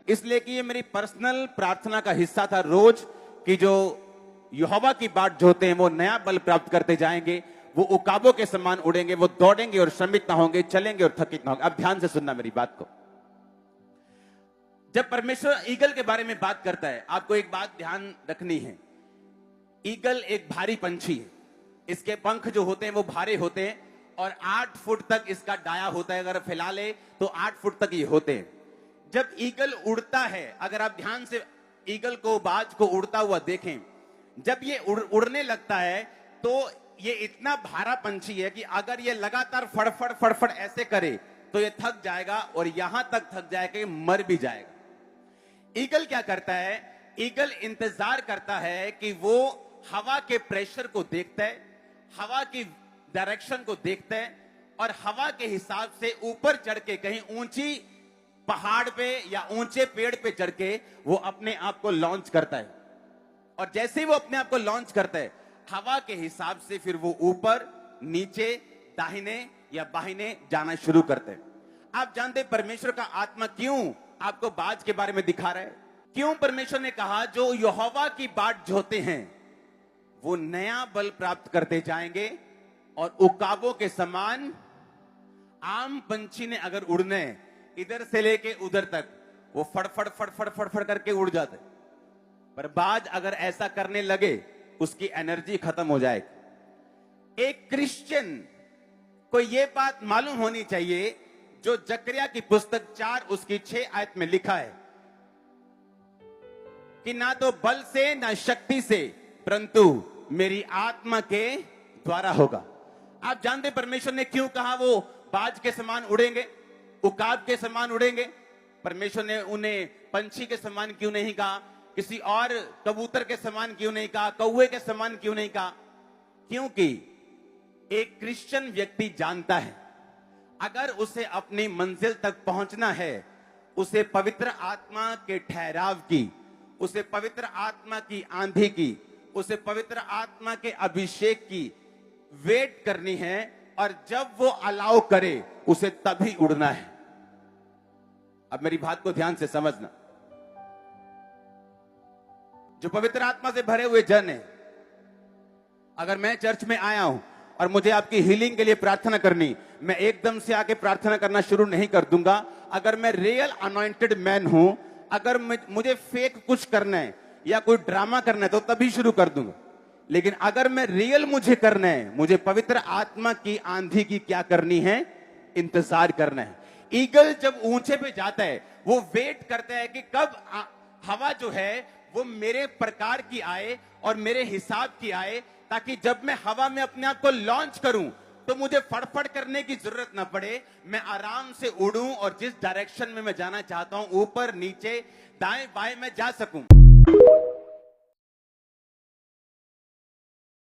इसलिए कि ये मेरी पर्सनल प्रार्थना का हिस्सा था रोज कि जो यहोवा की बाट जोते हैं वो नया बल प्राप्त करते जाएंगे, वो उकाबों के समान उड़ेंगे, वो दौड़ेंगे और श्रमित ना होंगे, चलेंगे और थकित ना होंगे। अब ध्यान से सुनना मेरी बात को। जब परमेश्वर ईगल के बारे में बात करता है, आपको एक बात ध्यान रखनी है। ईगल एक भारी पंछी है, इसके पंख जो होते हैं वो भारे होते हैं और 8 फुट तक इसका डाया होता है। अगर फैला ले तो 8 फुट तक ये होते हैं। जब ईगल उड़ता है, अगर आप ध्यान से ईगल को, बाज को उड़ता हुआ देखें, जब ये उड़ने लगता है तो ये इतना भारा पंछी है कि अगर ये लगातार फड़फड़ फड़फड़ ऐसे करे तो ये थक जाएगा और यहां तक थक जाएगा कि मर भी जाएगा। ईगल क्या करता है? ईगल इंतजार करता है कि वो हवा के प्रेशर को देखता है, हवा की डायरेक्शन को देखता है और हवा के हिसाब से ऊपर चढ़ के, कहीं ऊंची पहाड़ पे या ऊंचे पेड़ पे चढ़ के वो अपने आप को लॉन्च करता है। और जैसे ही वो अपने आप को लॉन्च करता है, हवा के हिसाब से फिर वो ऊपर, नीचे, दाहिने या बाहिने जाना शुरू करते हैं। आप जानते हैं परमेश्वर का आत्मा क्यों आपको बाज के बारे में दिखा रहा है? क्यों परमेश्वर ने कहा जो यहोवा की बाट जोते हैं वो नया बल प्राप्त करते जाएंगे और उकाबों के समान। आम पंछी ने अगर उड़ने इधर से लेके उधर तक वो फड़फड़ फड़फड़ फड़फड़ करके उड़ जाते, पर बाज अगर ऐसा करने लगे उसकी एनर्जी खत्म हो जाएगी। एक क्रिश्चियन को यह बात मालूम होनी चाहिए जो जकरिया की पुस्तक 4 उसकी 6 आयत में लिखा है कि ना तो बल से ना शक्ति से परंतु मेरी आत्मा के द्वारा होगा। आप जानते परमेश्वर ने क्यों कहा वो बाज के समान उड़ेंगे, उकाब के समान उड़ेंगे? परमेश्वर ने उन्हें पंछी के समान क्यों नहीं कहा? किसी और कबूतर के समान क्यों नहीं कहा? कौवे के समान क्यों नहीं कहा? क्योंकि एक क्रिश्चियन व्यक्ति जानता है अगर उसे अपनी मंजिल तक पहुंचना है, उसे पवित्र आत्मा के ठहराव की, उसे पवित्र आत्मा की आंधी की, उसे पवित्र आत्मा के अभिषेक की वेट करनी है और जब वो अलाउ करे उसे तभी उड़ना है। अब मेरी बात को ध्यान से समझना। जो पवित्र आत्मा से भरे हुए जन है, अगर मैं चर्च में आया हूं और मुझे आपकी हीलिंग के लिए प्रार्थना करनी, मैं एकदम से आके प्रार्थना करना शुरू नहीं कर दूंगा। अगर मैं रियल अनॉइंटेड मैन हूं, अगर मुझे फेक कुछ करना है या कोई ड्रामा करना है तो तभी शुरू कर दूंगा। लेकिन अगर मैं रियल मुझे करना है, मुझे पवित्र आत्मा की आंधी की क्या करनी है? इंतजार करना है। ईगल जब ऊंचे पे जाता है वो वेट करता है कि कब हवा जो है वो मेरे प्रकार की आए और मेरे हिसाब की आए, ताकि जब मैं हवा में अपने आप को लॉन्च करूं तो मुझे फड़फड़ करने की जरूरत ना पड़े, मैं आराम से उड़ूं और जिस डायरेक्शन में मैं जाना चाहता हूं, ऊपर नीचे दाएं बाएं, मैं जा सकूं।